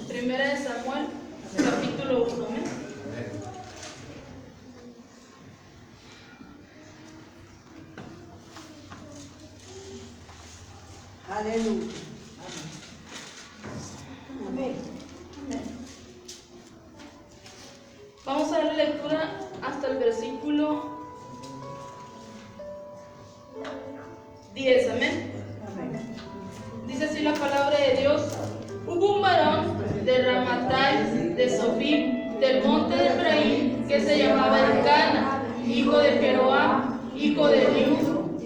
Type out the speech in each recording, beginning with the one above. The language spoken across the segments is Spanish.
Primera de Samuel, capítulo 1. ¿Amén? Aleluya. Amén. Vamos a dar lectura hasta el versículo 10. Amén. Dice así la palabra de Dios: hubo un varón de Ramatai de Sofim, del monte de Efraín, que se llamaba Elcana, hijo de Jeroam, hijo de Eliú,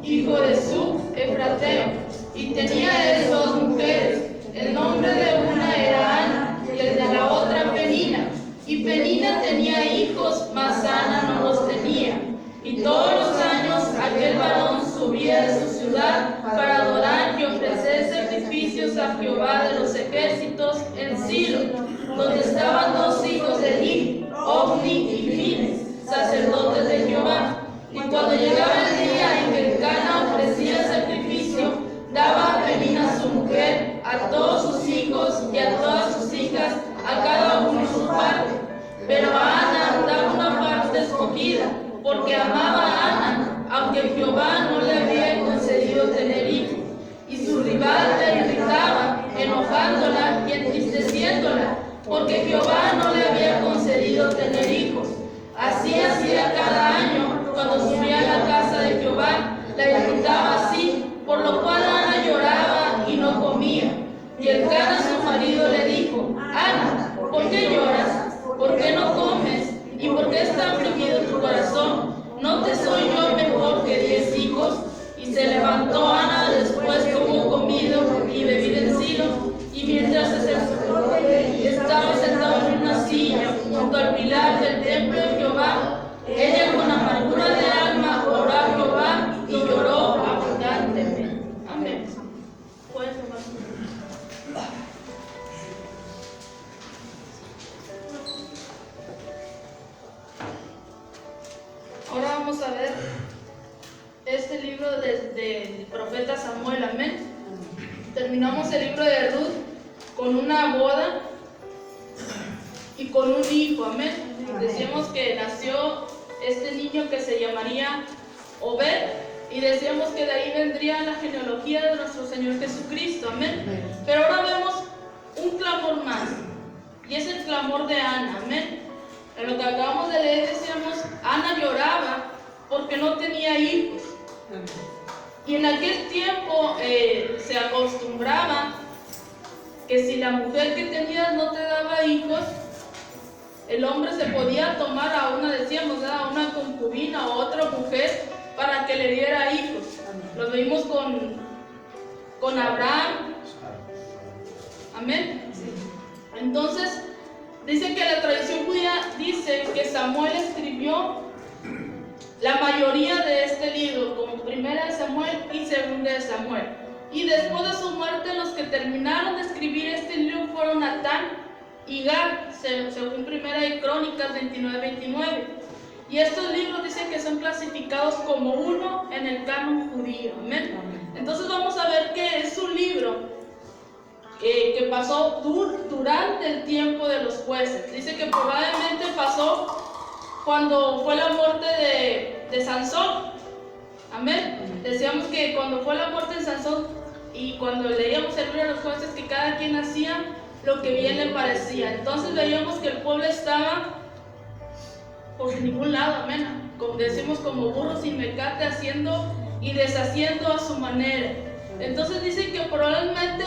hijo de Suf, Efrateo, y tenía él 2 mujeres. El nombre de una era Ana y el de la otra Penina. Y Penina tenía hijos, mas Ana no los tenía. Y todos los años aquel varón subía de su ciudad para adorar y ofrecer sacrificios a Jehová de los ejércitos en Silo, donde estaban 2 hijos de Eli, Ofni y Fines, sacerdotes de Jehová. Y cuando llegaba el día en que Elcana ofrecía sacrificio, daba a Penina su mujer, a todos sus hijos y a todas sus hijas, a cada uno su parte. Pero a Ana daba una parte escogida, porque amaba a Ana, aunque Jehová no le había concedido tener hijos. Y su rival le irritaba, enojándola y entristeciéndola, porque Jehová no le había concedido tener hijos. Así hacía cada año, cuando subía a la casa de Jehová, la irritaba así, por lo cual Ana lloraba y no comía. Y Elcana su marido le dijo: Ana, ¿por qué lloras? ¿Por qué no comes? ¿Y por qué está oprimido tu corazón? ¿No te soy yo mejor que 10 hijos? Y se levantó Ana después que hubo comido y bebido en Silo, y mientras el sacerdote estaba sentado en una silla junto al pilar del templo de Jehová, ella con amargura de alma oró a Jehová y lloró abundantemente. Amén. ¿Puedes tomar su lugar? Ahora vamos a ver este libro del profeta Samuel. Amén. Terminamos el libro de Ruth con una boda y con un hijo. Amén. Decíamos que nació este niño que se llamaría Obed, y decíamos que de ahí vendría la genealogía de nuestro Señor Jesucristo. Amén. Pero ahora vemos un clamor más, y es el clamor de Ana. Amén. En lo que acabamos de leer decíamos, Ana lloraba porque no tenía hijos. Y en aquel tiempo se acostumbraba que si la mujer que tenías no te daba hijos, el hombre se podía tomar a una, decíamos, a una concubina o otra mujer para que le diera hijos. Lo vimos con Abraham. Amén. Entonces, dice que la tradición judía dice que Samuel escribió la mayoría de este libro, como Primera de Samuel y Segunda de Samuel. Y después de su muerte, los que terminaron de escribir este libro fueron Natán y Gad, según Primera de Crónicas 29-29. Y estos libros dicen que son clasificados como uno en el canon judío. Amén. Entonces vamos a ver que es un libro que pasó durante el tiempo de los jueces. Dice que probablemente pasó cuando fue la muerte de Sansón. Amén. Decíamos que cuando fue la muerte de Sansón y cuando leíamos el libro de los jueces, que cada quien hacía lo que bien le parecía. Entonces veíamos que el pueblo estaba por ningún lado. Amén. Como decimos, como burros sin mecate, haciendo y deshaciendo a su manera. Entonces dice que probablemente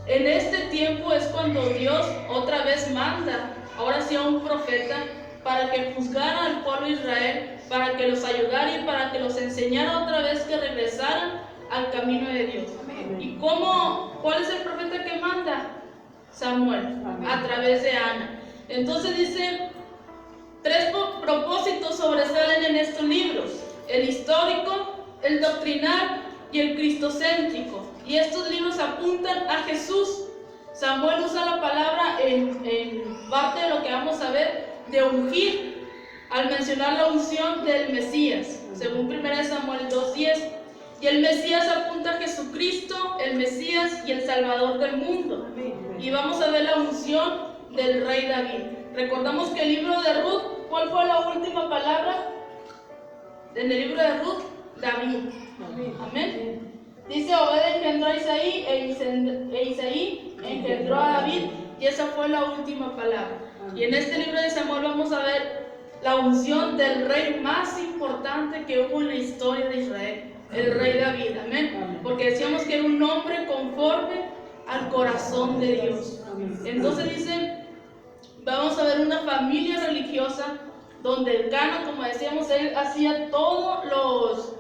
en este tiempo es cuando Dios otra vez manda, ahora sí, a un profeta para que juzgara al pueblo de Israel, para que los ayudara y para que los enseñara otra vez que regresaran al camino de Dios. Amén. ¿Y cuál es el profeta que manda? Samuel. Amén. A través de Ana. Entonces dice, 3 propósitos sobresalen en estos libros: el histórico, el doctrinal y el cristocéntrico. Y estos libros apuntan a Jesús. Samuel usa la palabra en parte de lo que vamos a ver, de ungir, al mencionar la unción del Mesías, según 1 Samuel 2:10. Y el Mesías apunta a Jesucristo, Salvador del mundo. Y vamos a ver la unción del rey David. Recordamos que el libro de Ruth, ¿cuál fue la última palabra? En el libro de Ruth, David. Amén. Dice, Obed engendró a Isaí e Isaí engendró a David, y esa fue la última palabra. Y en este libro de Samuel vamos a ver la unción del rey más importante que hubo en la historia de Israel, el rey David. Amén. Porque decíamos que era un hombre conforme al corazón de Dios. Entonces dice, vamos a ver una familia religiosa donde el Cana, como decíamos, él hacía todos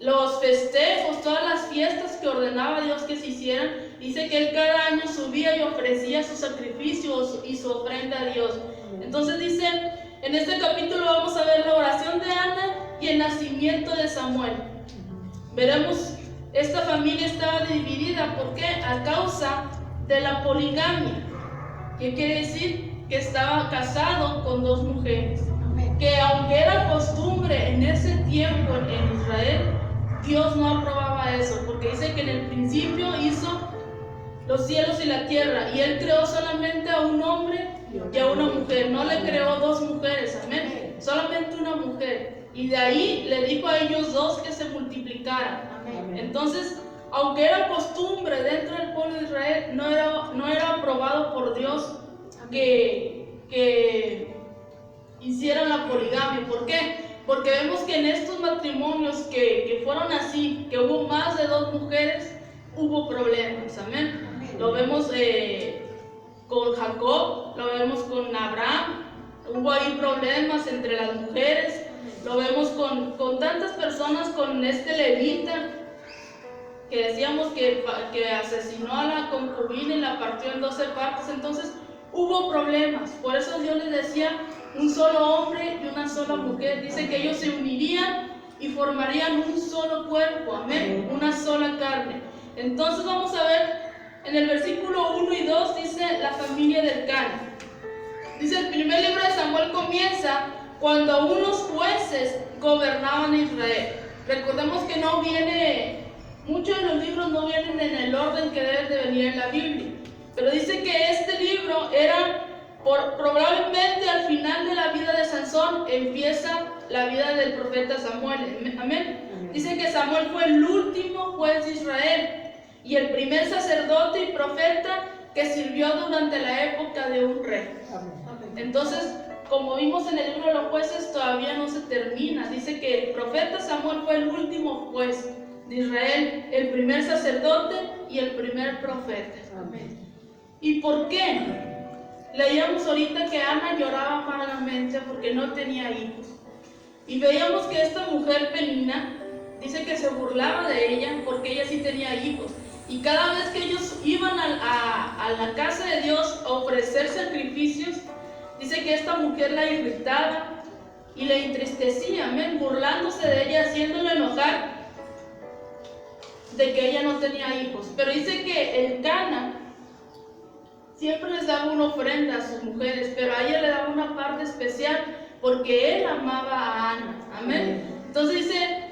los festejos, todas las fiestas que ordenaba Dios que se hicieran. Dice que él cada año subía y ofrecía sus sacrificios y su ofrenda a Dios. Entonces dice, en este capítulo vamos a ver la oración de Ana y el nacimiento de Samuel. Veremos, esta familia estaba dividida, ¿por qué? A causa de la poligamia. ¿Qué quiere decir? Que estaba casado con dos mujeres. Que aunque era costumbre en ese tiempo en Israel, Dios no aprobaba eso, porque dice que en el principio hizo los cielos y la tierra, y Él creó solamente a un hombre y a una mujer, no le creó dos mujeres, amén, solamente una mujer, y de ahí le dijo a ellos dos que se multiplicaran. Entonces, aunque era costumbre dentro del pueblo de Israel, no era aprobado por Dios que hicieran la poligamia. ¿Por qué? Porque vemos que en estos matrimonios que fueron así, que hubo más de dos mujeres, hubo problemas, amén. Lo vemos con Jacob, lo vemos con Abraham, hubo ahí problemas entre las mujeres, lo vemos con tantas personas, con este levita, que decíamos que asesinó a la concubina y la partió en 12 partes. Entonces hubo problemas, por eso Dios les decía, un solo hombre y una sola mujer. Dice que ellos se unirían y formarían un solo cuerpo, amén, una sola carne. Entonces vamos a ver, en el versículo 1 y 2 dice la familia del Cana. Dice, el primer libro de Samuel comienza cuando unos jueces gobernaban a Israel. Recordemos que no viene, muchos de los libros no vienen en el orden que deben de venir en la Biblia. Pero dice que este libro era, probablemente al final de la vida de Sansón, empieza la vida del profeta Samuel. Amén. Dice que Samuel fue el último juez de Israel y el primer sacerdote y profeta que sirvió durante la época de un rey. Entonces, como vimos en el libro de los jueces, todavía no se termina. Dice que el profeta Samuel fue el último juez de Israel, el primer sacerdote y el primer profeta. Amén. ¿Y por qué? Leíamos ahorita que Ana lloraba amargamente porque no tenía hijos. Y veíamos que esta mujer Penina, dice que se burlaba de ella porque ella sí tenía hijos. Y cada vez que ellos iban a la casa de Dios a ofrecer sacrificios, dice que esta mujer la irritaba y la entristecía, amén, burlándose de ella, haciéndola enojar de que ella no tenía hijos. Pero dice que el Cana siempre les daba una ofrenda a sus mujeres, pero a ella le daba una parte especial porque él amaba a Ana. Amén. Entonces dice,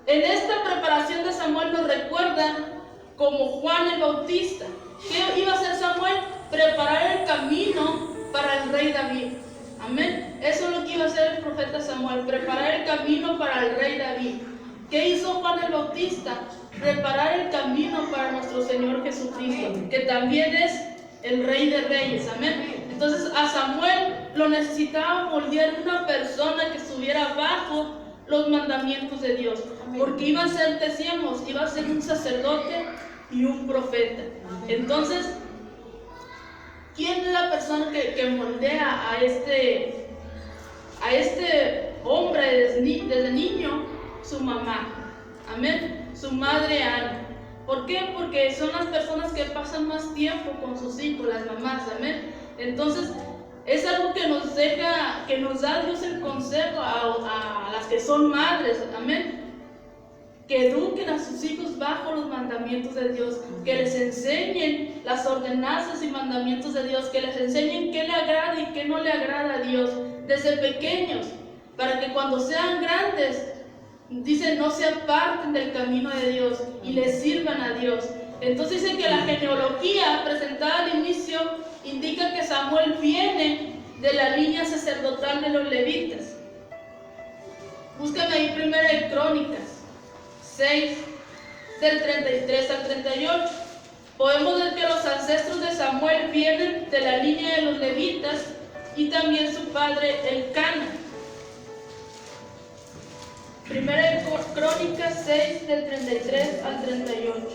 en esta preparación de Samuel nos recuerda como Juan el Bautista. ¿Qué iba a hacer Samuel? Preparar el camino para el rey David. Amén. Eso es lo que iba a hacer el profeta Samuel, preparar el camino para el rey David. ¿Qué hizo Juan el Bautista? Preparar el camino para nuestro Señor Jesucristo, que también es el Rey de Reyes. Amén. Entonces a Samuel lo necesitaba moldear una persona que estuviera bajo los mandamientos de Dios, porque iba a ser, decíamos, iba a ser un sacerdote y un profeta. Entonces, ¿quién es la persona que moldea a este hombre desde niño? Su mamá. Amén. Su madre Ana. ¿Por qué? Porque son las personas que pasan más tiempo con sus hijos, las mamás. Amén. Entonces, es algo que nos da Dios el consejo a las que son madres. Amén. Que eduquen a sus hijos bajo los mandamientos de Dios, que les enseñen las ordenanzas y mandamientos de Dios, que les enseñen qué le agrada y qué no le agrada a Dios desde pequeños, para que cuando sean grandes, dice, no se aparten del camino de Dios y le sirvan a Dios. Entonces dice que la genealogía presentada al inicio indica que Samuel viene de la línea sacerdotal de los levitas. Búscame ahí Primera de Crónicas 6, del 33 al 38. Podemos ver que los ancestros de Samuel vienen de la línea de los levitas y también su padre Elcana. Primera de Crónicas 6, del 33 al 38.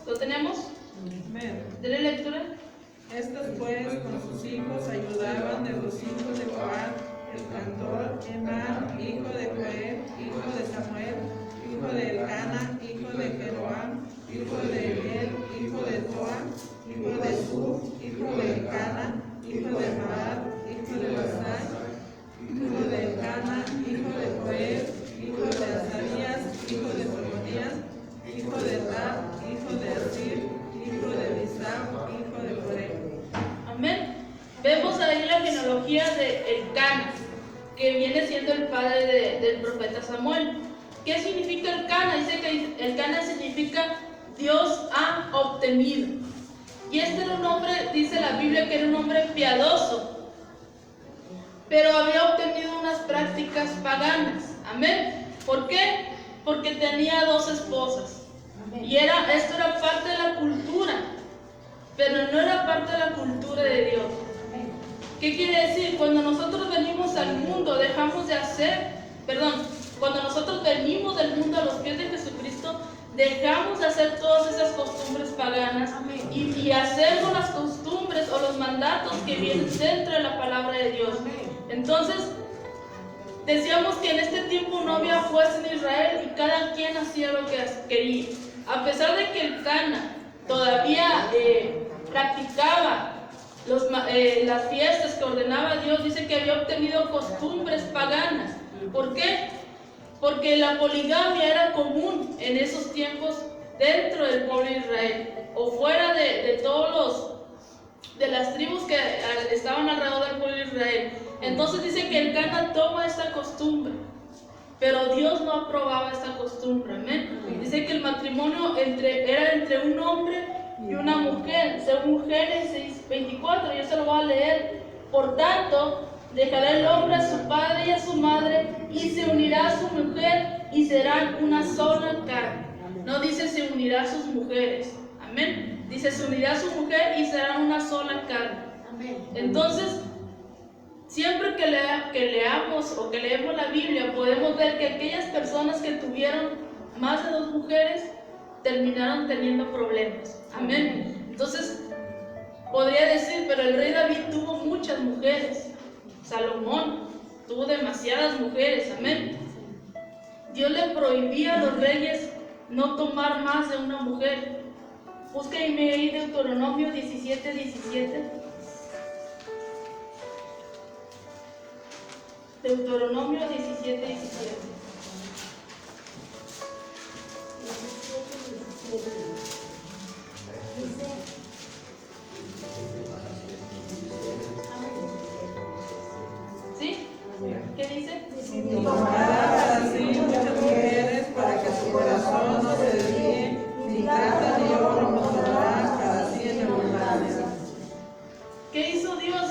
¿Lo tenemos? ¿Dele lectura? Estos pues con sus hijos ayudaban de los hijos de Joab, el cantor, Emán, hijo de Joel, hijo de Samuel, hijo de Elcana, hijo de Jeroam, hijo de Eliel, hijo de Toa, hijo de Suf, hijo de Elcana, hijo de Maat, hijo de Basai, hijo de Elcana, hijo de Joel, hijo de Azarías, hijo de Sofonías, hijo de Rab, hijo de Asir, hijo de Bisam, hijo de Coré. Amén. Vemos ahí la genealogía de Elcana, que viene siendo el padre del profeta Samuel. ¿Qué significa Elcana? Dice que Elcana significa Dios ha obtenido. Y este era un hombre, dice la Biblia, que era un hombre piadoso, pero había obtenido unas prácticas paganas. Amén. ¿Por qué? Porque tenía 2 esposas. Y esto era parte de la cultura, pero no era parte de la cultura de Dios. ¿Qué quiere decir? Cuando nosotros venimos al mundo, cuando nosotros venimos del mundo a los pies de Jesucristo, dejamos de hacer todas esas costumbres paganas y hacemos las costumbres o los mandatos que vienen dentro de la palabra de Dios. Entonces, decíamos que en este tiempo no había juez en Israel y cada quien hacía lo que quería. A pesar de que Elcana todavía practicaba las fiestas que ordenaba Dios, dice que había obtenido costumbres paganas. ¿Por qué? Porque la poligamia era común en esos tiempos dentro del pueblo de Israel o fuera de las tribus que estaban alrededor del pueblo de Israel. Entonces dice que Elcana toma esta costumbre, pero Dios no aprobaba esta costumbre. Amén. Dice que el matrimonio era entre un hombre y una mujer, según Génesis 24. Yo se lo voy a leer. Por tanto, dejará el hombre a su padre y a su madre y se unirá a su mujer y serán una sola carne. No dice se unirá a sus mujeres. Amén. Dice se unirá a su mujer y serán una sola carne. Entonces, siempre que leamos o que leemos la Biblia, podemos ver que aquellas personas que tuvieron más de 2 mujeres terminaron teniendo problemas. Amén. Entonces, podría decir, pero el rey David tuvo muchas mujeres. Salomón tuvo demasiadas mujeres. Amén. Dios le prohibía a los reyes no tomar más de una mujer. Búsquenme ahí Deuteronomio 17:17. Deuteronomio 17:17. ¿Sí? ¿Qué dice? Y tomará así muchas mujeres para que su corazón no se desvíe, ni plata ni oro mostrará cada 100 abundancia. ¿Qué hizo Dios?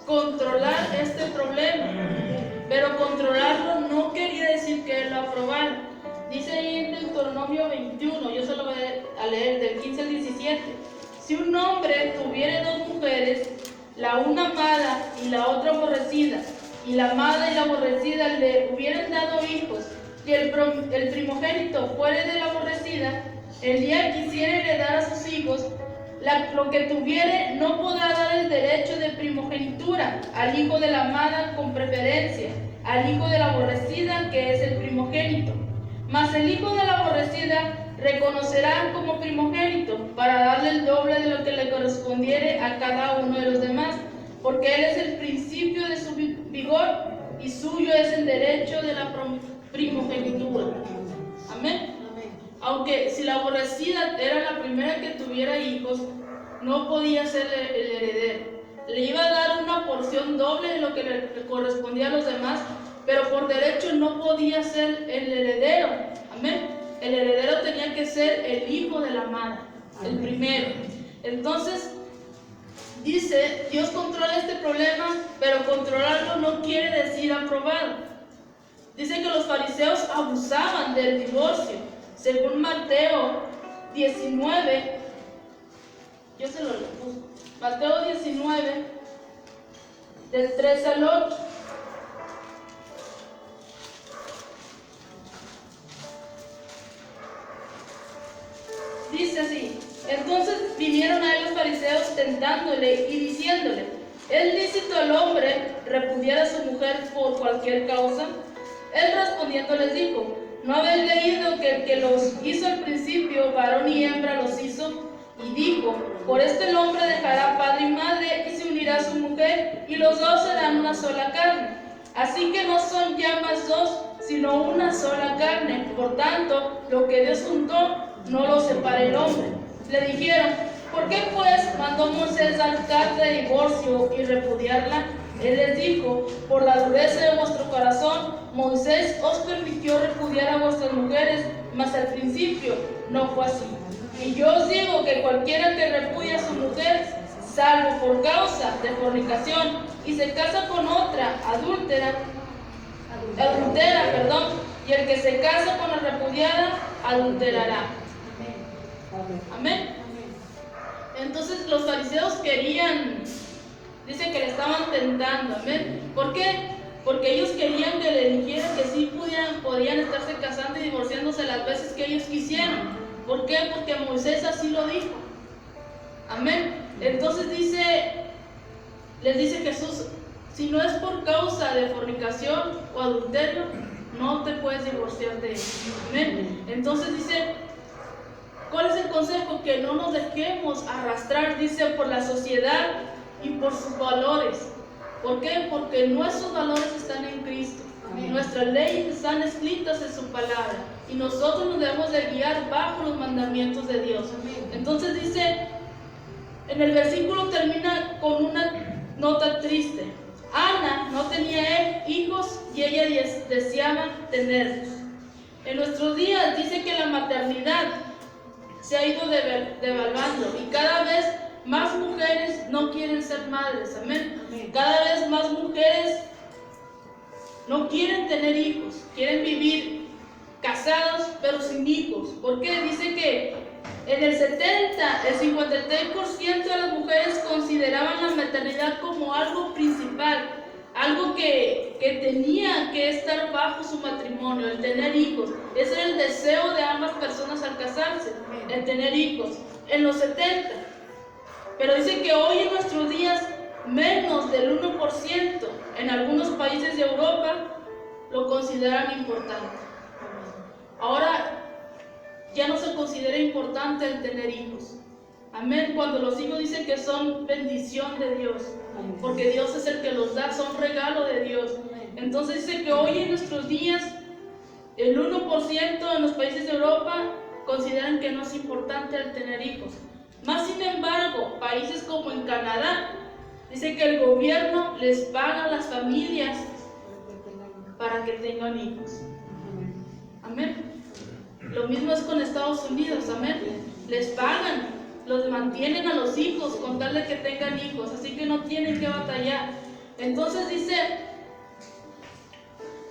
Controlar este problema. Pero controlarlo no quería decir que Él lo aprobara. Dice ahí en Deuteronomio 21, yo se lo voy a leer del 15 al 17. Si un hombre tuviere 2 mujeres, la una amada y la otra aborrecida, y la amada y la aborrecida le hubieran dado hijos, y el primogénito fuere de la aborrecida, el día que quisiere heredar a sus hijos, lo que tuviere no podrá dar el derecho de primogenitura al hijo de la amada con preferencia, al hijo de la aborrecida que es el primogénito. Mas el hijo de la aborrecida reconocerá como primogénito para darle el doble de lo que le correspondiere a cada uno de los demás, porque él es el principio de su vigor y suyo es el derecho de la primogenitura. Amén. Aunque aunque si la aborrecida era la primera que tuviera hijos, no podía ser el heredero. Le iba a dar una porción doble de lo que le correspondía a los demás, pero por derecho no podía ser el heredero. Amén. El heredero tenía que ser el hijo de la madre, el primero. Entonces, dice, Dios controla este problema, pero controlarlo no quiere decir aprobarlo. Dice que los fariseos abusaban del divorcio. Según Mateo 19, yo se lo puse. Mateo 19, del 3 al 8. Dice así: entonces vinieron a él los fariseos tentándole y diciéndole: ¿es lícito al hombre repudiar a su mujer por cualquier causa? Él respondiendo les dijo: ¿no habéis leído que el que los hizo al principio, varón y hembra los hizo? Y dijo: por este el hombre dejará padre y madre y se unirá a su mujer, y los dos serán una sola carne. Así que no son ya más dos, sino una sola carne. Por tanto, lo que Dios juntó, no lo separe el hombre. Le dijeron: ¿por qué pues mandó Moisés dar carta de divorcio y repudiarla? Él les dijo: por la dureza de vuestro corazón, Moisés os permitió repudiar a vuestras mujeres, mas al principio no fue así. Y yo os digo que cualquiera que repudia a su mujer, salvo por causa de fornicación, y se casa con otra adúltera, y el que se casa con la repudiada, adulterará. Amén. Entonces los fariseos querían, dice que le estaban tentando. Amén. ¿Por qué? Porque ellos querían que le dijeran que sí podían estarse casando y divorciándose las veces que ellos quisieran. ¿Por qué? Porque Moisés así lo dijo. Amén. Entonces les dice Jesús: si no es por causa de fornicación o adulterio, no te puedes divorciar de él. Amén. Entonces dice, ¿cuál es el consejo? Que no nos dejemos arrastrar, dice, por la sociedad y por sus valores. ¿Por qué? Porque nuestros valores están en Cristo. Amén. Nuestras leyes están escritas en su palabra y nosotros nos debemos de guiar bajo los mandamientos de Dios. Amén. Entonces dice, en el versículo termina con una nota triste. Ana no tenía hijos y ella deseaba tenerlos. En nuestros días dice que la maternidad se ha ido devaluando y cada vez más mujeres no quieren ser madres. Amén. Amén. Cada vez más mujeres no quieren tener hijos, quieren vivir casados pero sin hijos. ¿Por qué? Dice que en el 53% de las mujeres consideraban la maternidad como algo principal, algo que tenía que estar bajo su matrimonio, el tener hijos. Ese era el deseo de ambas personas al casarse, el tener hijos. En los 70. Pero dice que hoy en nuestros días menos del 1% en algunos países de Europa lo consideran importante. Ahora ya no se considera importante el tener hijos. Amén. Cuando los hijos dicen que son bendición de Dios, porque Dios es el que los da, son regalo de Dios. Entonces dice que hoy en nuestros días el 1% en los países de Europa consideran que no es importante el tener hijos. Más sin embargo, países como en Canadá, dice que el gobierno les paga a las familias para que tengan hijos. Amén. Lo mismo es con Estados Unidos. Amén. Les pagan, los mantienen a los hijos con tal de que tengan hijos, así que no tienen que batallar. Entonces dice,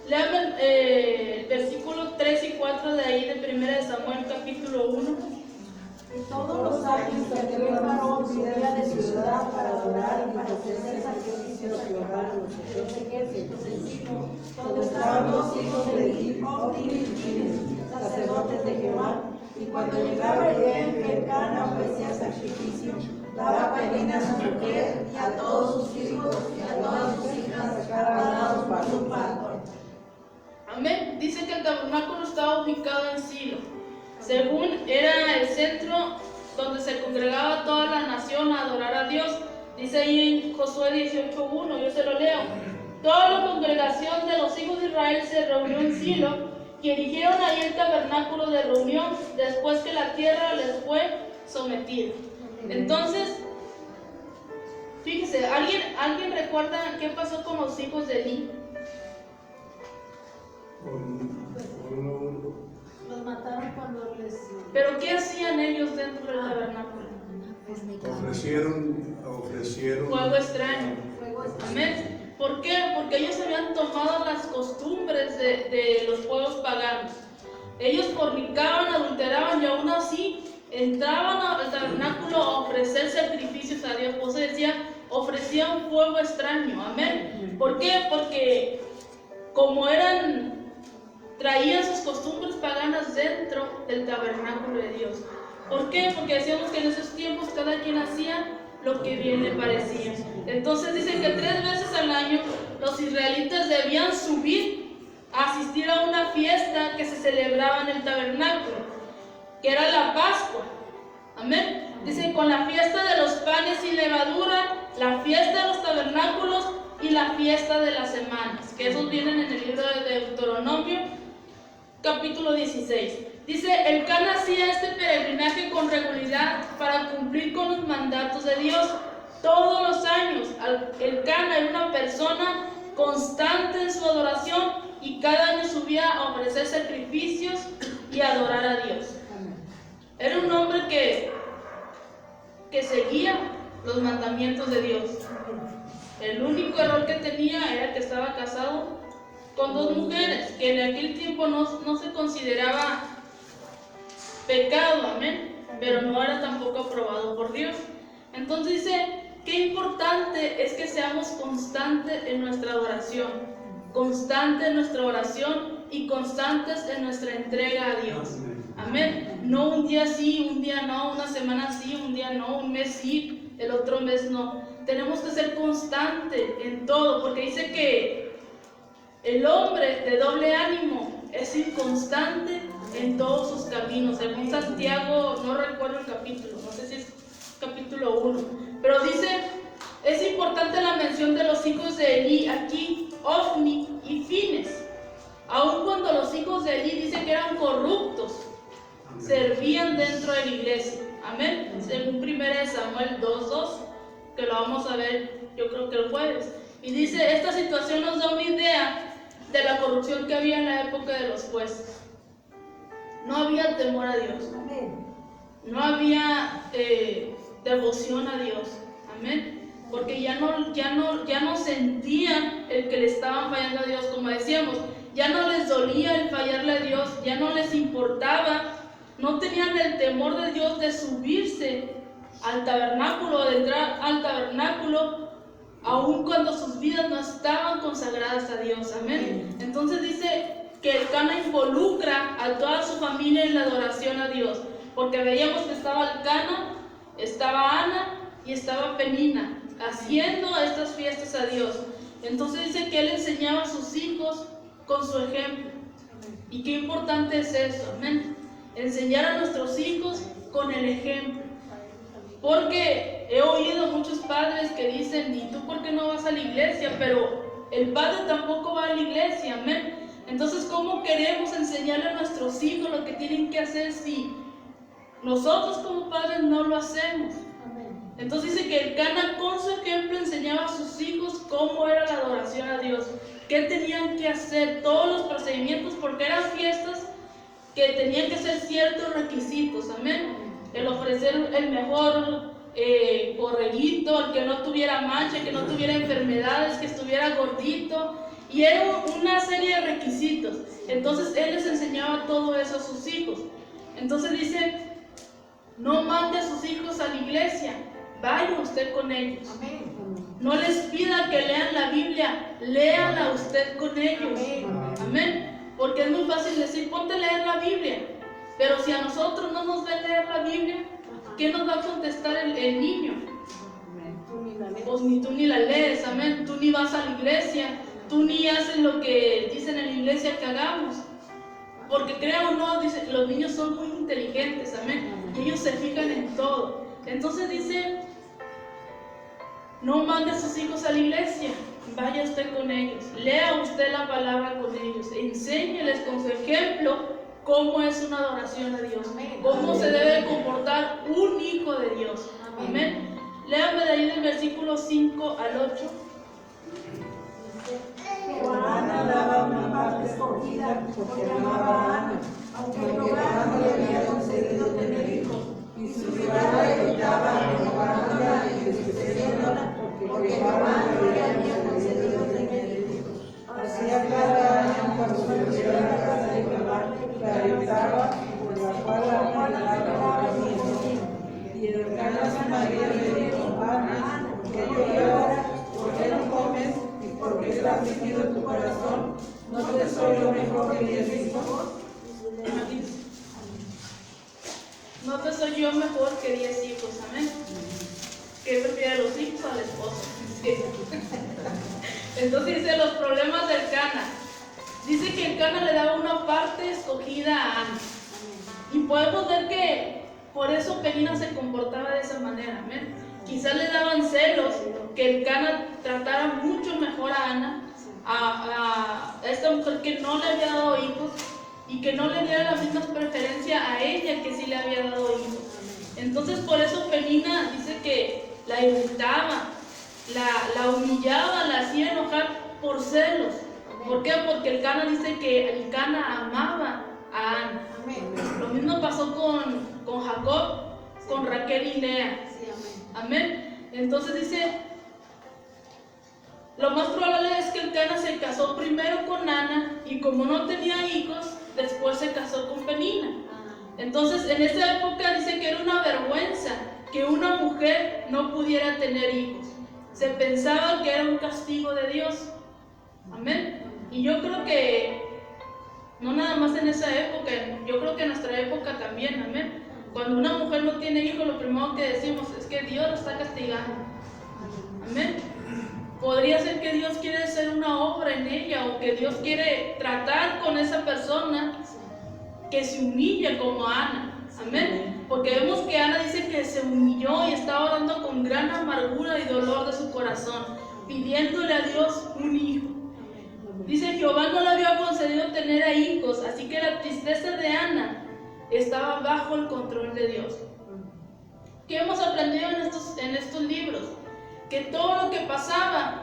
lean el versículo 3 y 4 de ahí de 1 de Samuel capítulo 1. Y todos los años que aquel varón subía de su ciudad para adorar y para ofrecer sacrificios a Jehová, los ejércitos, donde estaban los hijos de Ofni y Finees, sacerdotes de Jehová, y cuando llegaba el día en que el Cana ofrecía sacrificio, daba Penina a su mujer y a todos sus hijos y a todas sus hijas, dados por su padre. Amén. Dice que el tabernáculo estaba ubicado en Silo. Según era el centro donde se congregaba toda la nación a adorar a Dios. Dice ahí en Josué 18:1, yo se lo leo. Toda la congregación de los hijos de Israel se reunió en Silo, y que erigieron ahí el tabernáculo de reunión después que la tierra les fue sometida. Entonces, fíjese, ¿alguien recuerda qué pasó con los hijos de Elí? Los mataron cuando les... ¿Pero qué hacían ellos dentro del tabernáculo? Ofrecieron Fuego extraño. Fuego extraño. Amén. ¿Por qué? Porque ellos habían tomado las costumbres de los pueblos paganos. Ellos fornicaban, adulteraban y aún así entraban al tabernáculo a ofrecer sacrificios a Dios. Por eso decía, ofrecían fuego extraño. Amén. ¿Por qué? Porque como traían sus costumbres paganas dentro del tabernáculo de Dios. ¿Por qué? Porque decíamos que en esos tiempos cada quien hacía lo que bien le parecía. Entonces dice que 3 veces al año los israelitas debían subir a asistir a una fiesta que se celebraba en el tabernáculo, que era la Pascua. Amén. Dice, con la fiesta de los panes sin levadura, la fiesta de los tabernáculos y la fiesta de las semanas, que esos vienen en el libro de Deuteronomio, capítulo 16. Dice, el Cana hacía este peregrinaje con regularidad para cumplir con los mandatos de Dios todos los años. El Cana era una persona constante en su adoración y cada año subía a ofrecer sacrificios y a adorar a Dios. Era un hombre que seguía los mandamientos de Dios. El único error que tenía era que estaba casado con 2 mujeres, que en aquel tiempo no se consideraba pecado, amén, pero no era tampoco aprobado por Dios. Entonces dice, qué importante es que seamos constantes en nuestra adoración, constantes en nuestra oración y constantes en nuestra entrega a Dios. Amén. No un día sí, un día no, una semana sí, un día no, un mes sí, el otro mes no. Tenemos que ser constantes en todo, porque dice que el hombre de doble ánimo es inconstante en todos sus caminos. Según Santiago, no recuerdo el capítulo, no sé si es capítulo 1, pero dice, es importante la mención de los hijos de Elí aquí, Ofni y Fines. Aun cuando los hijos de Elí dicen que eran corruptos, servían dentro de la iglesia. Amén. Según 1 Samuel 2:2, que lo vamos a ver yo creo que el jueves. Y dice, esta situación nos da una idea de la corrupción que había en la época de los jueces. No había temor a Dios. No había devoción a Dios. Amén. Porque ya no sentían el que le estaban fallando a Dios, como decíamos. Ya no les dolía el fallarle a Dios, ya no les importaba. No tenían el temor de Dios de subirse al tabernáculo, de entrar al tabernáculo, aun cuando sus vidas no estaban consagradas a Dios. Amén. Entonces dice que el Cana involucra a toda su familia en la adoración a Dios, porque veíamos que estaba el Cana, estaba Ana y estaba Penina haciendo estas fiestas a Dios. Entonces dice que él enseñaba a sus hijos con su ejemplo. Y qué importante es eso. Amén. Enseñar a nuestros hijos con el ejemplo. Porque he oído muchos padres que dicen, ¿y tú por qué no vas a la iglesia? Pero el padre tampoco va a la iglesia, amén. Entonces, ¿cómo queremos enseñarle a nuestros hijos lo que tienen que hacer si nosotros como padres no lo hacemos? Entonces dice que el Cana con su ejemplo enseñaba a sus hijos cómo era la adoración a Dios, qué tenían que hacer, todos los procedimientos, porque eran fiestas que tenían que ser ciertos requisitos, amén. El ofrecer el mejor borreguito, el que no tuviera mancha, que no tuviera enfermedades, que estuviera gordito, y era una serie de requisitos. Entonces él les enseñaba todo eso a sus hijos. Entonces dice, no mande a sus hijos a la iglesia, vaya usted con ellos. No les pida que lean la Biblia, léala usted con ellos. Amén. Porque es muy fácil decir, ponte a leer la Biblia. Pero si a nosotros no nos ven leer la Biblia, ¿qué nos va a contestar el niño? Pues ni tú ni la lees, amén. Tú ni vas a la iglesia, tú ni haces lo que dicen en la iglesia que hagamos. Porque crea o no, dice, los niños son muy inteligentes, amén. Y ellos se fijan en todo. Entonces dice, no mande a sus hijos a la iglesia, vaya usted con ellos, lea usted la palabra con ellos, enséñeles con su ejemplo cómo es una adoración a Dios, cómo se debe comportar un hijo de Dios. Amén. Léame de ahí del versículo 5 al 8. Ana daba una parte escogida porque amaba a Ana, aunque Jehová no le había concedido tener hijos, y su ciudad evitaba renovándola y despreciándola, porque Jehová no le había concedido tener hijos. Así cada año cuando subía a la casa de Jehová, la evitaba, por la cual Ana daba bien. Y el Cana su marido le dijo: Ana, porque lloras, porque no comes, porque está afligido tu corazón, no te soy lo mejor que 10 hijos. No te soy yo mejor que 10 hijos, amén. ¿Qué prefiere a los hijos o al esposo? Sí. Entonces dice los problemas del Cana. Dice que el Cana le daba una parte escogida a Ana. Y podemos ver que por eso Penina se comportaba de esa manera, amén. Quizás le daban celos que el Cana tratara mucho mejor a Ana, a esta mujer que no le había dado hijos, y que no le diera la misma preferencia a ella que sí le había dado hijos. Entonces por eso Penina dice que la irritaba, la humillaba, la hacía enojar por celos. ¿Por qué? Porque el Cana dice que el Cana amaba a Ana. Lo mismo pasó con Jacob, con Raquel y Lea. Amén. Entonces dice, lo más probable es que el Cana se casó primero con Ana, y como no tenía hijos, después se casó con Penina. Entonces en esa época dice que era una vergüenza que una mujer no pudiera tener hijos. Se pensaba que era un castigo de Dios. Amén. Y yo creo que no nada más en esa época, yo creo que en nuestra época también. Amén. Cuando una mujer no tiene hijos, lo primero que decimos es que Dios la está castigando. Amén. Podría ser que Dios quiere hacer una obra en ella, o que Dios quiere tratar con esa persona que se humilla como Ana. Amén. Porque vemos que Ana dice que se humilló y estaba orando con gran amargura y dolor de su corazón, pidiéndole a Dios un hijo. Dice: Jehová no le había concedido tener a hijos, así que la tristeza de Ana estaba bajo el control de Dios. ¿Qué hemos aprendido en estos libros? Que todo lo que pasaba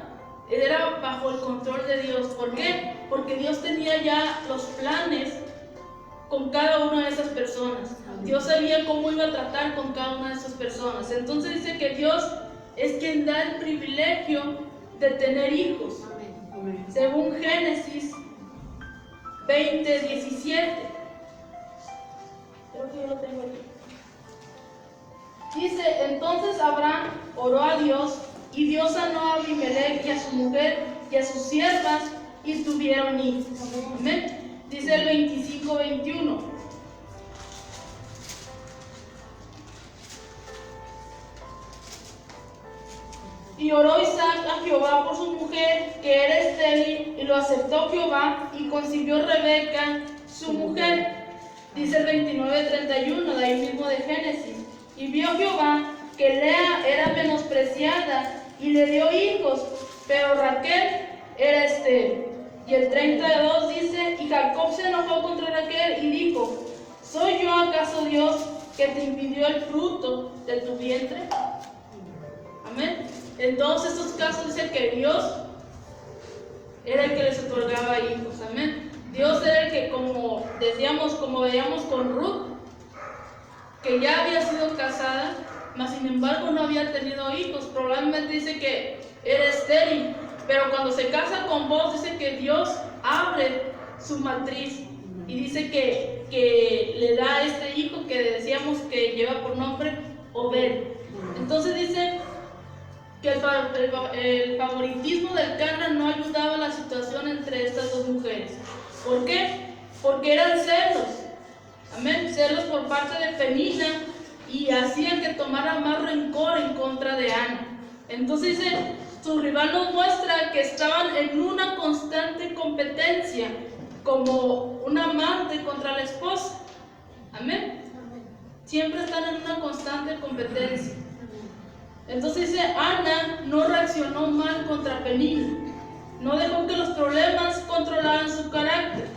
era bajo el control de Dios. ¿Por qué? Porque Dios tenía ya los planes con cada una de esas personas. Dios sabía cómo iba a tratar con cada una de esas personas. Entonces dice que Dios es quien da el privilegio de tener hijos. Según Génesis 20:17. Creo que yo lo tengo aquí. Dice: entonces Abraham oró a Dios, y Dios sanó a Abimelech y a su mujer y a sus siervas, y tuvieron hijos. Amén. Dice el 25:21. Y oró Isaac a Jehová por su mujer, que era estéril, y lo aceptó Jehová, y concibió Rebeca, su mujer. Dice el 29:31, de ahí mismo de Génesis. Y vio Jehová que Lea era menospreciada, y le dio hijos, pero Raquel era estéril. Y el 32 dice: y Jacob se enojó contra Raquel y dijo: ¿soy yo acaso Dios que te impidió el fruto de tu vientre? Amén. En todos estos casos dice que Dios era el que les otorgaba hijos. Amén. Dios era el que, como decíamos, como veíamos con Ruth, que ya había sido casada, mas sin embargo no había tenido hijos. Probablemente dice que era estéril, pero cuando se casa con Boaz dice que Dios abre su matriz y dice que le da a este hijo que decíamos que lleva por nombre Obed. Entonces dice que el favoritismo del Cana no ayudaba a la situación entre estas dos mujeres. ¿Por qué? Porque eran celos. Amén. Celos por parte de Penina, y hacían que tomara más rencor en contra de Ana. Entonces dice, su rival nos muestra que estaban en una constante competencia, como un amante contra la esposa. Amén. Siempre están en una constante competencia. Entonces dice, Ana no reaccionó mal contra Penina. No dejó que los problemas controlaran su carácter.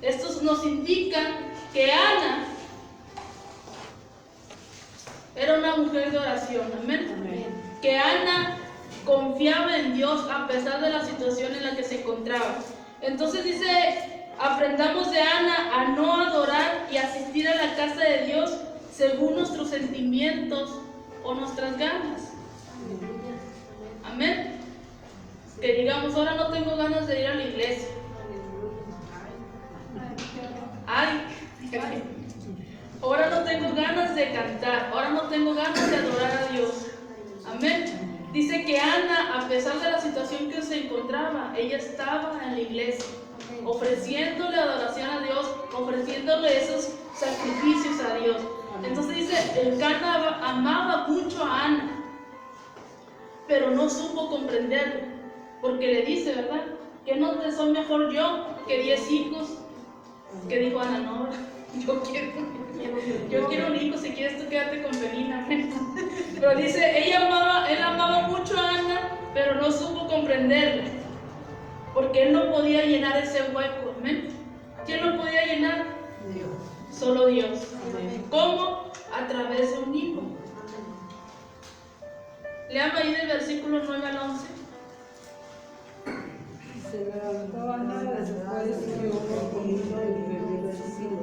Estos nos indican que Ana era una mujer de oración. Amén. Amén. Que Ana confiaba en Dios a pesar de la situación en la que se encontraba. Entonces dice, aprendamos de Ana a no adorar y asistir a la casa de Dios según nuestros sentimientos o nuestras ganas. Amén. Que digamos, ahora no tengo ganas de ir a la iglesia. Ay, ahora no tengo ganas de cantar, ahora no tengo ganas de adorar a Dios. Amén. Dice que Ana, a pesar de la situación que se encontraba, ella estaba en la iglesia, ofreciéndole adoración a Dios, ofreciéndole esos sacrificios a Dios. Entonces dice, Elcana amaba mucho a Ana, pero no supo comprenderlo, porque le dice, ¿verdad? Que no te soy mejor yo que 10 hijos. Que dijo Ana, no, yo quiero un hijo, si quieres tú quédate con Penina. Pero dice, él amaba mucho a Ana, pero no supo comprenderla, porque él no podía llenar ese hueco. Amén. ¿Quién lo podía llenar? Dios. Solo Dios. Amén. ¿Cómo? A través de un hijo. Leamos ahí del versículo 9 al 11. Se levantó Ana después que hubo comido y bebido el vino.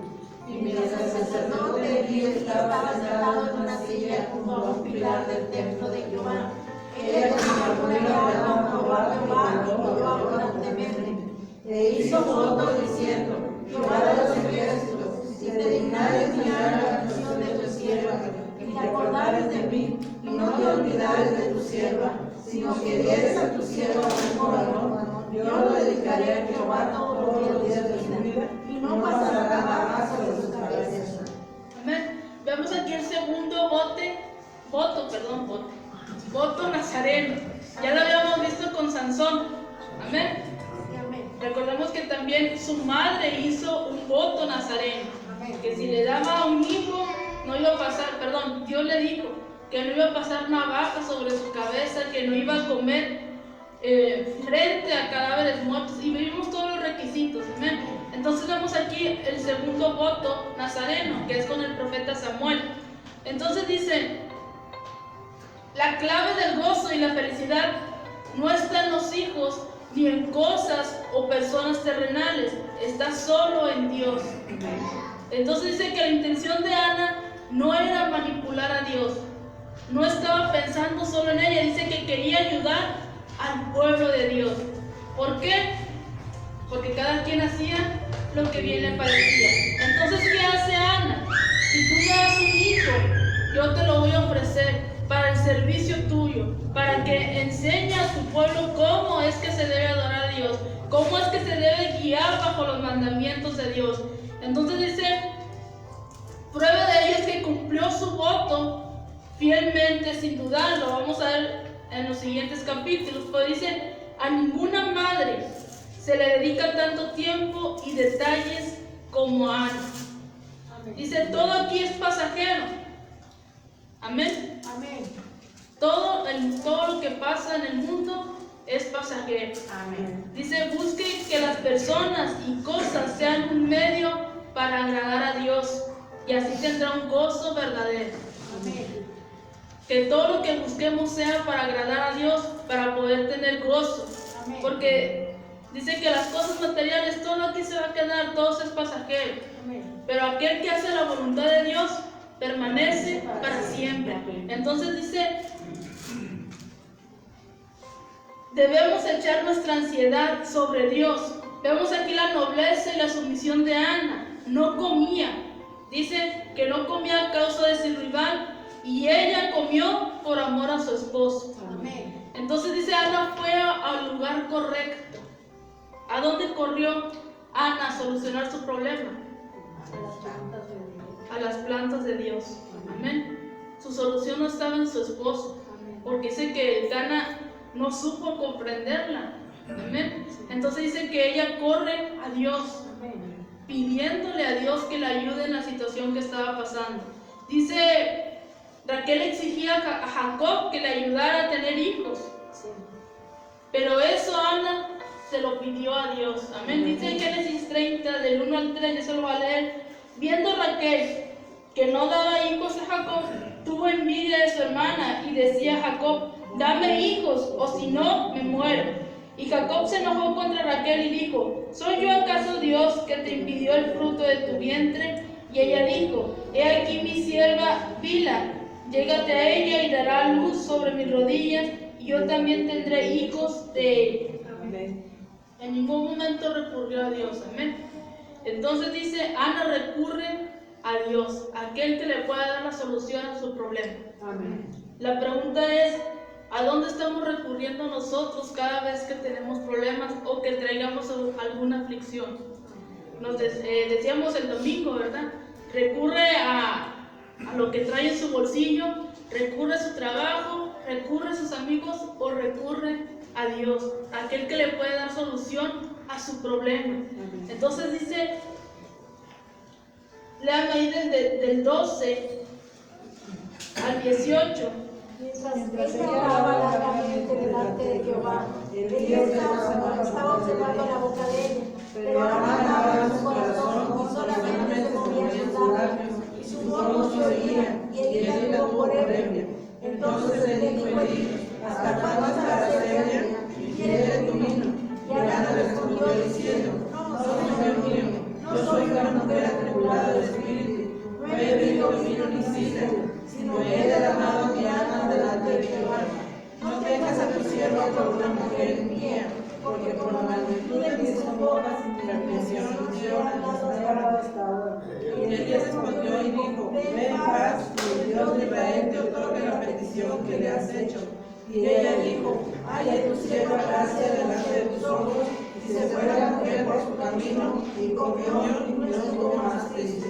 Y mientras el sacerdote Elí estaba sentado en una silla junto a un pilar del templo de Jehová, ella con la Jehová y lloró abundantemente. E hizo voto diciendo, Jehová de los ejércitos, si te dignares mirar la aflicción de tu sierva, y te acordares de mí, y no te olvidares de tu sierva, sino que dieres a tu sierva un varón, yo lo dedicaré a Jehová todos los días de su vida, y no pasará nada sobre su cabeza. Amén. Vemos aquí el segundo voto nazareno. Ya lo habíamos visto con Sansón. Amén. Recordemos que también su madre hizo un voto nazareno, que si le daba un hijo, no iba a pasar, Dios le dijo que no iba a pasar navaja sobre su cabeza, que no iba a comer frente a cadáveres muertos, y vimos todos los requisitos. Amén. Entonces vemos aquí el segundo voto nazareno, que es con el profeta Samuel. Entonces dice, la clave del gozo y la felicidad no está en los hijos ni en cosas o personas terrenales, está solo en Dios. Entonces dice que la intención de Ana no era manipular a Dios, no estaba pensando solo en ella, dice que quería ayudar al pueblo de Dios. ¿Por qué? Porque cada quien hacía lo que bien le parecía. Entonces, ¿qué hace Ana? Si tú me das un hijo, yo te lo voy a ofrecer para el servicio tuyo, para que enseñe a tu pueblo cómo es que se debe adorar a Dios, cómo es que se debe guiar bajo los mandamientos de Dios. Entonces dice, prueba de ello es que cumplió su voto fielmente, sin dudarlo. Vamos a ver en los siguientes capítulos, pero dice, a ninguna madre se le dedica tanto tiempo y detalles como a Ana. Dice, todo aquí es pasajero. Amén. Amén. Todo lo que pasa en el mundo es pasajero. Amén. Dice, busquen que las personas y cosas sean un medio para agradar a Dios, y así tendrá un gozo verdadero. Amén. Que todo lo que busquemos sea para agradar a Dios, para poder tener gozo. Amén. Porque dice que las cosas materiales, todo aquí se va a quedar, todo es pasajero. Amén. Pero aquel que hace la voluntad de Dios permanece para siempre. Entonces dice, debemos echar nuestra ansiedad sobre Dios. Vemos aquí la nobleza y la sumisión de Ana. No comía. Dice que no comía a causa de su rival, y ella comió por amor a su esposo. Amén. Entonces dice, Ana fue al lugar correcto. ¿A dónde corrió Ana a solucionar su problema? A las plantas de Dios. Amén. Su solución no estaba en su esposo, porque dice que Elcana no supo comprenderla. Amén. Entonces dice que ella corre a Dios, pidiéndole a Dios que le ayude en la situación que estaba pasando. Dice Raquel exigía a Jacob que le ayudara a tener hijos. Pero eso Ana se lo pidió a Dios. Amén. Dice en Génesis 30, del 1 al 3, yo se lo voy a leer. Viendo Raquel que no daba hijos a Jacob, tuvo envidia de su hermana y decía a Jacob: dame hijos, o si no, me muero. Y Jacob se enojó contra Raquel y dijo: ¿soy yo acaso Dios que te impidió el fruto de tu vientre? Y ella dijo: he aquí mi sierva Bila, llégate a ella y dará luz sobre mis rodillas, y yo también tendré hijos de ella. Amén. En ningún momento recurrió a Dios. Amén. Entonces dice, Ana recurre a Dios, aquel que le pueda dar la solución a su problema. Amén. La pregunta es, ¿a dónde estamos recurriendo nosotros cada vez que tenemos problemas o que traigamos alguna aflicción? Decíamos el domingo, ¿verdad? Recurre a lo que trae en su bolsillo, recurre a su trabajo, recurre a sus amigos o recurre a Dios, aquel que le puede dar solución a su problema. Entonces dice, léame ahí del 12 al 18. Mientras ella oraba largamente delante de Jehová, ella estaba observando la boca de ella, pero Ana en su corazón y solamente se movía sus labios, y sus ojos se oían, y ella tuvo por ebria. Entonces le dijo Elí: ¿hasta cuándo estarás ebria? ¿Quieres tu vino? Y Ana respondió diciendo: no, Señor mío, no soy una mujer atribulada de espíritu, no he bebido vino ni sidra, sino he derramado mi alma delante de Jehová. No tengas a tu sierva por una mujer mía, porque por la magnitud de mis bocas y mi aflicción yo no he parado hasta ahora. Y Elí respondió y dijo: ve en paz, y el Dios de Israel te otorgue la petición que le has hecho. Y ella dijo: haya tu sierva gracia delante de tus ojos. Y se fue la mujer por su camino, y comió y no estuvo más triste.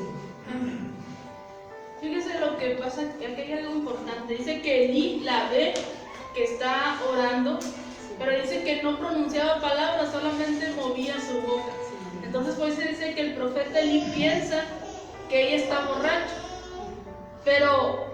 Fíjese lo que pasa, que aquí hay algo importante. Dice que Elí la ve que está orando, pero dice que no pronunciaba palabras, solamente movía su boca. Entonces pues se dice que el profeta Elí piensa que ella está borracha, pero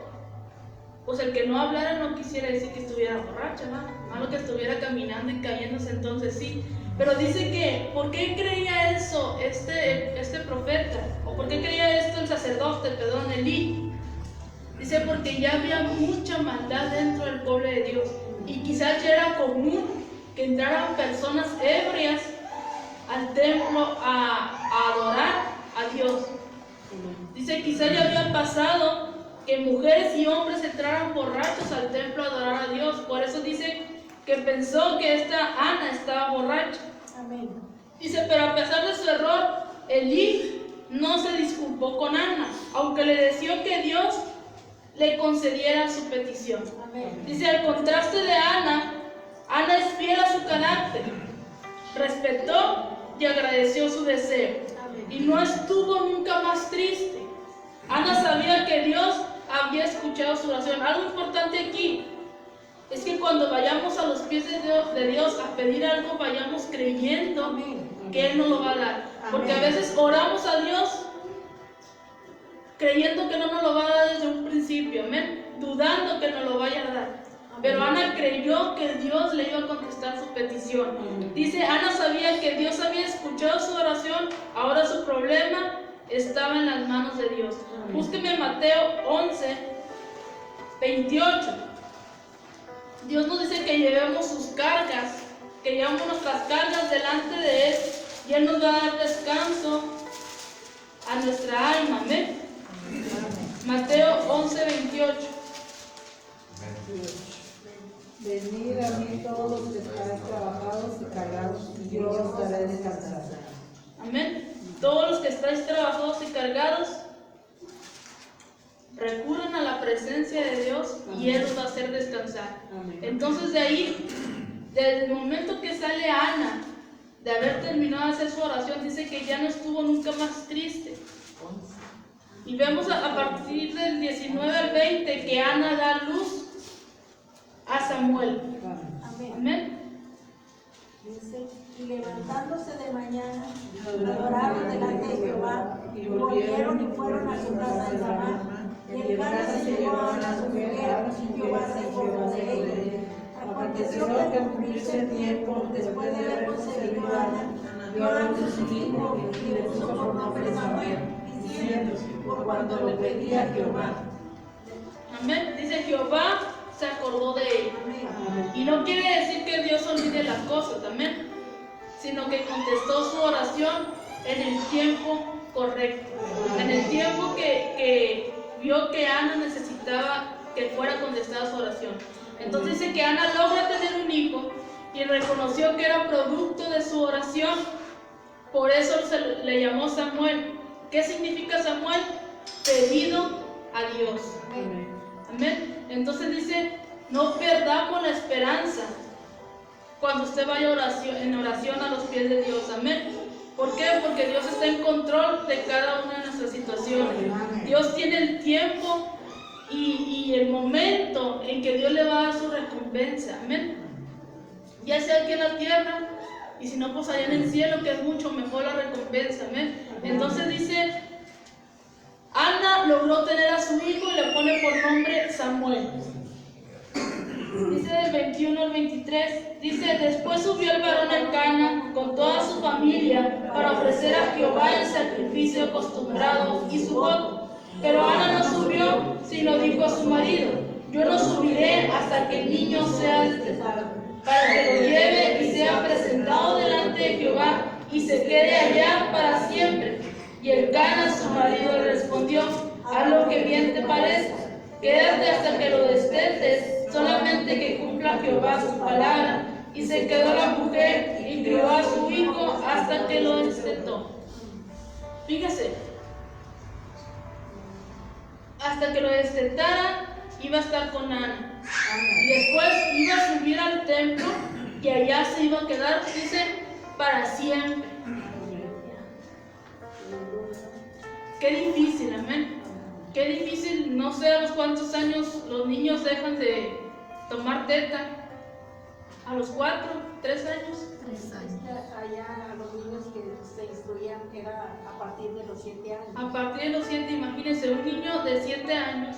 pues el que no hablara no quisiera decir que estuviera borracha, ¿no? Malo que estuviera caminando y cayéndose, entonces sí. Pero dice que, ¿por qué creía eso este profeta? ¿O por qué creía esto el sacerdote, Elí? Dice, porque ya había mucha maldad dentro del pueblo de Dios. Y quizás ya era común que entraran personas ebrias al templo a adorar a Dios. Dice, quizás ya había pasado que mujeres y hombres entraran borrachos al templo a adorar a Dios. Por eso dice que pensó que esta Ana estaba borracha. Amén. Dice, pero a pesar de su error, Elí no se disculpó con Ana, aunque le deseó que Dios le concediera su petición. Amén. Dice, al contraste de Ana es fiel a su carácter, respetó y agradeció su deseo, y no estuvo nunca más triste. Ana sabía que Dios había escuchado su oración. Algo importante aquí es que cuando vayamos a los pies de Dios a pedir algo, vayamos creyendo que Él nos lo va a dar. Porque a veces oramos a Dios creyendo que no nos lo va a dar desde un principio, amén, dudando que nos lo vaya a dar. Pero Ana creyó que Dios le iba a contestar su petición. Dice, Ana sabía que Dios había escuchado su oración, ahora su problema estaba en las manos de Dios. Búsqueme Mateo 11, 28. Dios nos dice que llevemos sus cargas, que llevemos nuestras cargas delante de Él, y Él nos va a dar descanso a nuestra alma. Amén. Mateo 11, 28. Venid a mí todos los que estáis trabajados y cargados, y yo os daré descansar. Amén. Todos los que estáis trabajados y cargados, recurren a la presencia de Dios y Él los va a hacer descansar. Amén. Entonces de ahí, desde el momento que sale Ana, de haber terminado de hacer su oración, dice que ya no estuvo nunca más triste. Y vemos a partir del 19 al 20 que Ana da luz a Samuel. Amén. Amén. Dice, y levantándose de mañana, adoraron delante de Jehová, y volvieron y fueron a su casa en Ramá. Y el Cana se llevó a Ana su mujer, y Jehová se acordó de ella. Aconteció que al cumplirse el tiempo, después de haber concebido a Ana, dio a luz su hijo y le puso por nombre Samuel, diciendo, por cuanto lo pedía Jehová. Amén. Dice Jehová se acordó de él. Y no quiere decir que Dios olvide las cosas, amén, sino que contestó su oración en el tiempo correcto, en el tiempo que vio que Ana necesitaba que fuera contestada su oración. Entonces dice que Ana logra tener un hijo y reconoció que era producto de su oración. Por eso se le llamó Samuel. ¿Qué significa Samuel? Pedido a Dios. Amén. Entonces dice, no perdamos la esperanza cuando usted vaya en oración a los pies de Dios. Amén. ¿Por qué? Porque Dios está en control de cada una de nuestras situaciones. Dios tiene el tiempo y el momento en que Dios le va a dar su recompensa. Amén. Ya sea aquí en la tierra y si no, pues allá en el cielo, que es mucho mejor la recompensa. Amén. Entonces dice, Ana logró tener a su hijo y le pone por nombre Samuel. Dice del 21 al 23, dice, después subió el varón al Cana con toda su familia para ofrecer a Jehová el sacrificio acostumbrado y su voto. Pero Ana no subió, sino dijo a su marido, yo no subiré hasta que el niño sea destetado, para que lo lleve y sea presentado delante de Jehová y se quede allá para siempre. Y el Cana, su marido, le respondió, haz lo que bien te parezca, quédate hasta que lo destetes, solamente que cumpla Jehová su palabra. Y se quedó la mujer y crió a su hijo hasta que lo destetó. Fíjese, hasta que lo destetara iba a estar con Ana. Y después iba a subir al templo y allá se iba a quedar, dice, para siempre. Qué difícil, amén. Qué difícil, no sé a los cuántos años los niños dejan de tomar teta. ¿A los 4, 3 años? 3 años. Allá a los niños que se instruían era a partir de los 7 años. A partir de los 7, imagínense, un niño de 7 años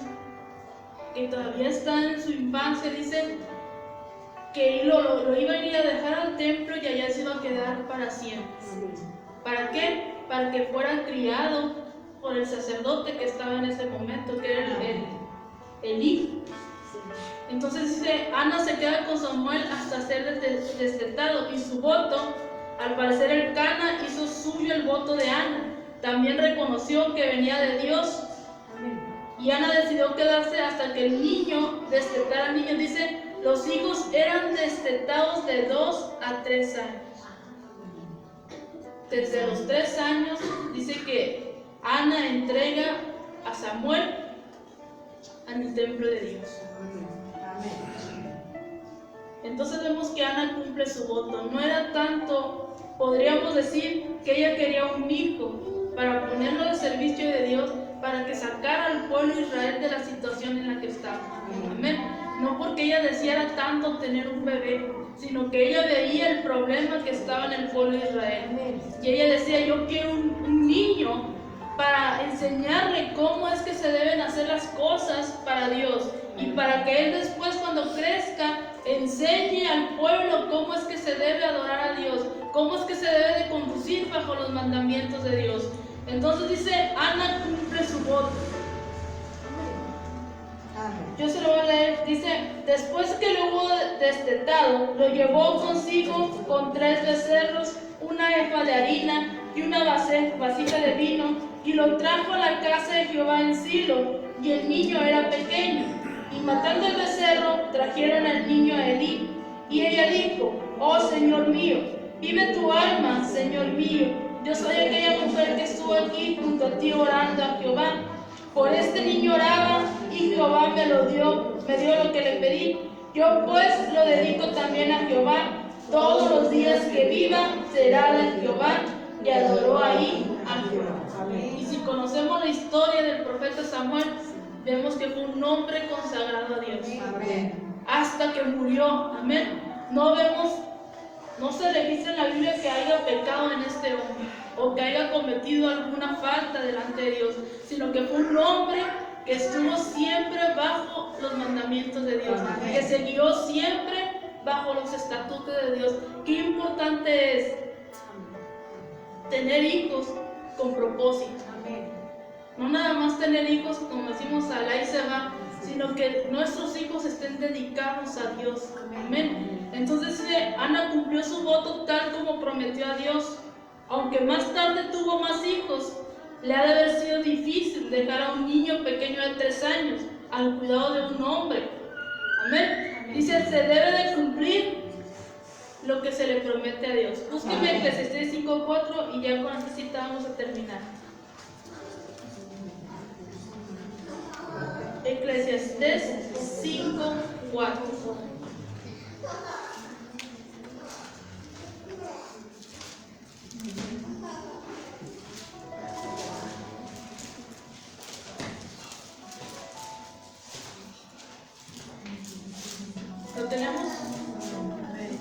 que todavía está en su infancia, dicen que lo iba a ir a dejar al templo y allá se iba a quedar para siempre. ¿Para qué? Para que fuera criado por el sacerdote que estaba en ese momento, que era el hijo. Entonces dice, Ana se queda con Samuel hasta ser destetado, y su voto, al parecer el Cana hizo suyo el voto de Ana. También reconoció que venía de Dios. Y Ana decidió quedarse hasta que el niño destetara al niño. Dice, los hijos eran destetados de 2 a 3 años. Desde los 3 años dice que Ana entrega a Samuel en el templo de Dios. Entonces vemos que Ana cumple su voto. No era tanto, podríamos decir, que ella quería un hijo para ponerlo al servicio de Dios, para que sacara al pueblo de Israel de la situación en la que estaba. Amén. No porque ella deseara tanto tener un bebé, sino que ella veía el problema que estaba en el pueblo de Israel. Y ella decía, yo quiero un niño para enseñarle cómo es que se deben hacer las cosas para Dios, y para que él después, cuando crezca, enseñe al pueblo cómo es que se debe adorar a Dios, cómo es que se debe de conducir bajo los mandamientos de Dios. Entonces dice, Ana cumple su voto. Yo se lo voy a leer. Dice, después que lo hubo destetado, lo llevó consigo con 3 becerros, una efa de harina y una vasija de vino, y lo trajo a la casa de Jehová en Silo, y el niño era pequeño. Y matando el becerro, trajeron al niño a Elí. Y ella dijo, oh Señor mío, vive tu alma, Señor mío. Yo soy aquella mujer que estuvo aquí junto a ti orando a Jehová. Por este niño oraba, y Jehová me lo dio, me dio lo que le pedí. Yo pues lo dedico también a Jehová. Todos los días que viva será de Jehová. Y adoró ahí a Jehová. Y si conocemos la historia del profeta Samuel, vemos que fue un hombre consagrado a Dios. Hasta que murió. Amén. No se registra en la Biblia que haya pecado en este hombre, o que haya cometido alguna falta delante de Dios, sino que fue un hombre que estuvo siempre bajo los mandamientos de Dios, que se guió siempre bajo los estatutos de Dios. Qué importante es tener hijos con propósito. No nada más tener hijos, como decimos, Alá y se va, sino que nuestros hijos estén dedicados a Dios. Amén. Entonces Ana cumplió su voto tal como prometió a Dios. Aunque más tarde tuvo más hijos, le ha de haber sido difícil dejar a un niño pequeño de 3 años al cuidado de un hombre. Amén. Dice, se debe de cumplir lo que se le promete a Dios. Búsqueme Eclesiastés 5:4 y ya con esta cita vamos a terminar. Eclesiastés 5:4. ¿Lo tenemos?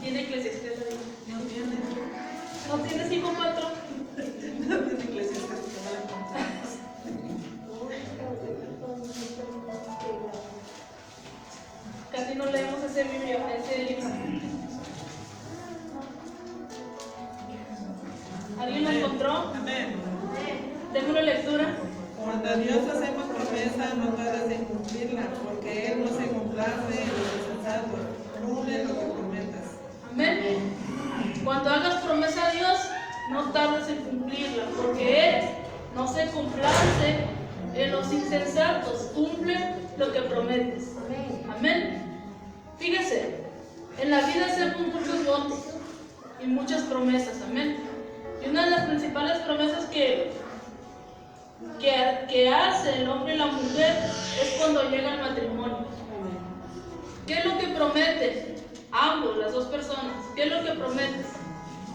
¿Tiene Eclesiastés ahí? No tiene. ¿No tiene 5:4? No tiene Eclesiastés, porque no la encontramos. Casi no leemos ese libro. ¿Alguien lo encontró? Amén. Tengo una lectura. Cuando a Dios hacemos promesa, no tardes en cumplirla, porque Él no se complace en los insensatos. Cumple lo que prometas. Amén. Cuando hagas promesa a Dios, no tardes en cumplirla, porque Él no se complace en los insensatos. Cumple lo que prometes. Amén. Fíjese, en la vida hacemos muchos votos y muchas promesas. Amén. Y una de las principales promesas que hace el hombre y la mujer es cuando llega al matrimonio. ¿Qué es lo que prometen? Ambos, las dos personas. ¿Qué es lo que prometen?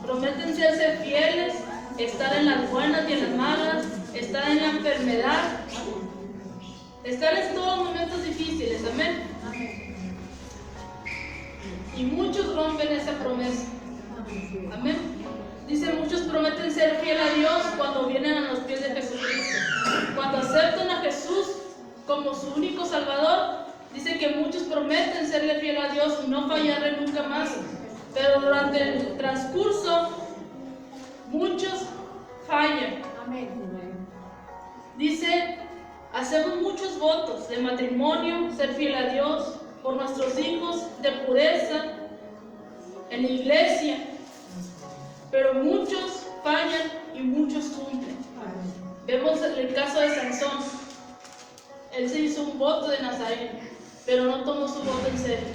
Prometen ser fieles, estar en las buenas y en las malas, estar en la enfermedad, estar en todos los momentos difíciles. Amén. Y muchos rompen esa promesa. Amén. Dice, muchos prometen ser fiel a Dios cuando vienen a los pies de Jesucristo. Cuando aceptan a Jesús como su único Salvador, dice que muchos prometen serle fiel a Dios y no fallarle nunca más. Pero durante el transcurso, muchos fallan. Dice, hacemos muchos votos de matrimonio, ser fiel a Dios, por nuestros hijos, de pureza, en la iglesia. Pero muchos fallan y muchos cumplen. Vemos el caso de Sansón. Él se hizo un voto de Nazareno, pero no tomó su voto en serio.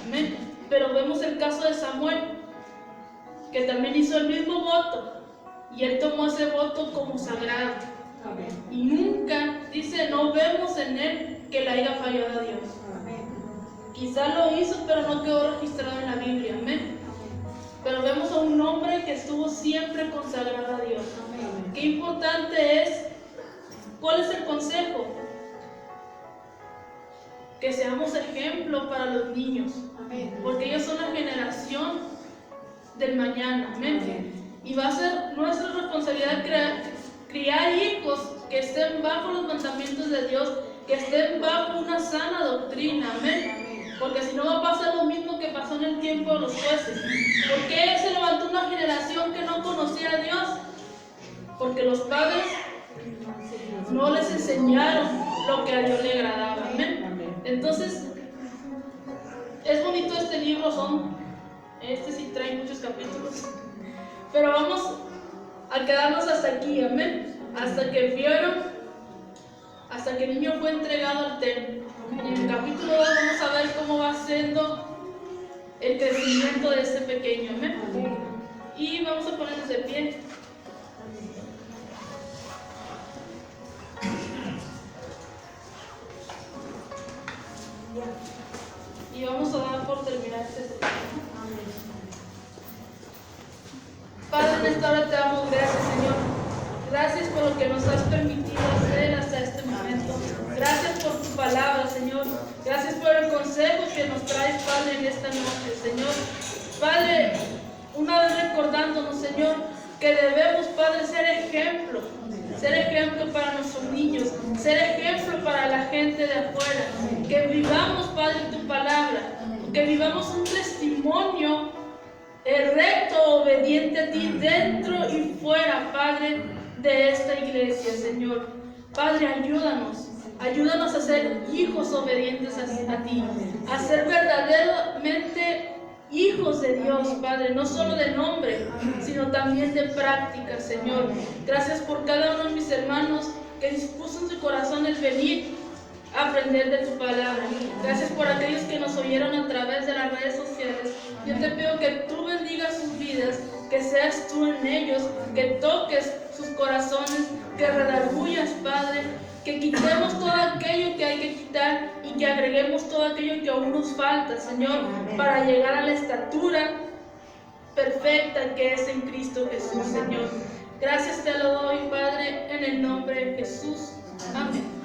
Amén. Pero vemos el caso de Samuel, que también hizo el mismo voto, y él tomó ese voto como sagrado. Y nunca, dice, no vemos en él que le haya fallado a Dios. Quizá lo hizo, pero no quedó registrado en la Biblia. Amén. Pero vemos a un hombre que estuvo siempre consagrado a Dios. Qué importante es. ¿Cuál es el consejo? Que seamos ejemplo para los niños. Porque ellos son la generación del mañana. Amén. Y va a ser nuestra responsabilidad criar hijos que estén bajo los mandamientos de Dios, que estén bajo una sana doctrina. Amén. Porque si no va a pasar lo mismo que pasó en el tiempo de los jueces. ¿Por qué se levantó una generación que no conocía a Dios? Porque los padres no les enseñaron lo que a Dios le agradaba. Amén. Entonces, es bonito este libro, este sí trae muchos capítulos. Pero vamos a quedarnos hasta aquí, amén. Hasta que el niño fue entregado al templo. En el capítulo 2 vamos a ver cómo va siendo el crecimiento de este pequeño, amén. Y vamos a ponernos de pie. Y vamos a dar por terminar este servicio. Padre, en esta hora te damos gracias, Señor. Gracias por lo que nos has permitido hacer hasta este momento. Gracias por tu palabra, Señor. Gracias por el consejo que nos traes, Padre, en esta noche, Señor. Padre, una vez recordándonos, Señor, que debemos, Padre, ser ejemplo ser ejemplo para nuestros niños, ser ejemplo para la gente de afuera. Que vivamos, Padre, tu palabra, que vivamos un testimonio recto, obediente a ti, dentro y fuera, Padre, de esta iglesia, Señor. Padre, ayúdanos a ser hijos obedientes a ti, a ser verdaderamente hijos de Dios, Padre, no solo de nombre, sino también de práctica, Señor. Gracias por cada uno de mis hermanos que dispuso en su corazón el venir a aprender de tu palabra. Gracias por aquellos que nos oyeron a través de las redes sociales. Yo te pido que tú bendigas sus vidas, que seas tú en ellos, que toques sus corazones, que redargullas, Padre, que quitemos todo aquello que hay que quitar y que agreguemos todo aquello que aún nos falta, Señor, para llegar a la estatura perfecta que es en Cristo Jesús, Señor. Gracias te lo doy, Padre, en el nombre de Jesús. Amén.